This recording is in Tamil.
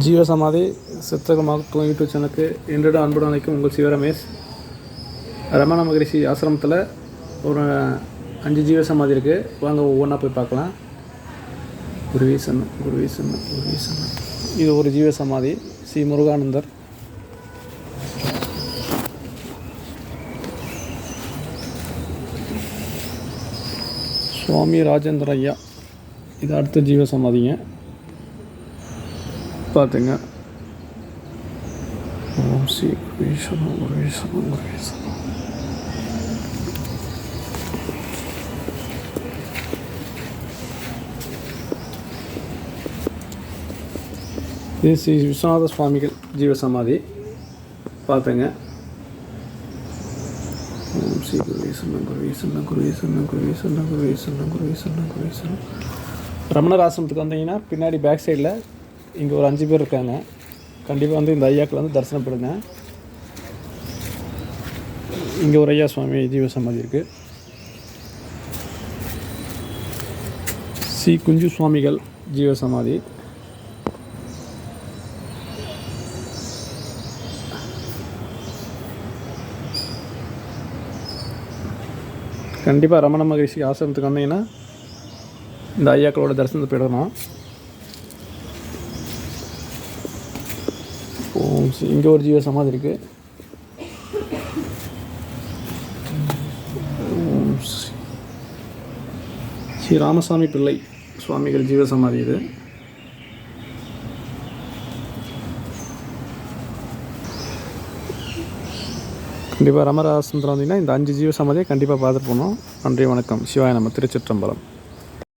ஜீவசமாதி சித்தகமாகத்துவம் யூடியூப் சேனலுக்கு என்னோட அன்புடன் அழைக்கும் உங்கள் சிவரமேஷ். ரமண மகரிஷி ஆசிரமத்தில் ஒரு 5 ஜீவசமாதி இருக்குது. வாங்க ஒவ்வொன்றா போய் பார்க்கலாம். குருவீசன். இது ஒரு ஜீவசமாதி ஸ்ரீ முருகானந்தர். சுவாமி ராஜேந்திர ஐயா. இது அடுத்த ஜீவசமாதிங்க. பார்த்துங்க. ஓம் ஸ்ரீ குருவீசனம். இது ஸ்ரீ விஸ்வநாத சுவாமிகள் ஜீவசமாதி. பார்த்துங்க. ஓம் ஸ்ரீ குருவீசனம். ரமணர் ஆசிரமத்துக்கு வந்தீங்கன்னா பின்னாடி பேக் சைடில் இங்கே ஒரு 5 பேர் இருக்காங்க. கண்டிப்பாக வந்து இந்த ஐயாக்கள் வந்து தரிசனப்படுங்க. இங்கே ஒரு ஐயா சுவாமி ஜீவசமாதி இருக்குது. ஸ்ரீ குஞ்சு சுவாமிகள் ஜீவசமாதி. கண்டிப்பாக ரமண மகரிஷி ஆசிரமத்துக்கு வந்தீங்கன்னா இந்த ஐயாக்களோட தரிசனத்தை போயிடணும். ஓம் ஸ்ரீ. இங்கே ஒரு ஜீவசமாதி இருக்குது. ஓம் ஸ்ரீ. ஸ்ரீ ராமசாமி பிள்ளை சுவாமிகள் ஜீவசமாதி. இது கண்டிப்பாக ரமண ஆசிரமத்தில் வந்தீங்கன்னா இந்த 5 ஜீவசமாதியை கண்டிப்பாக பார்த்துட்டு போகணும். நன்றி, வணக்கம். சிவாய நம. திருச்சிற்றம்பலம்.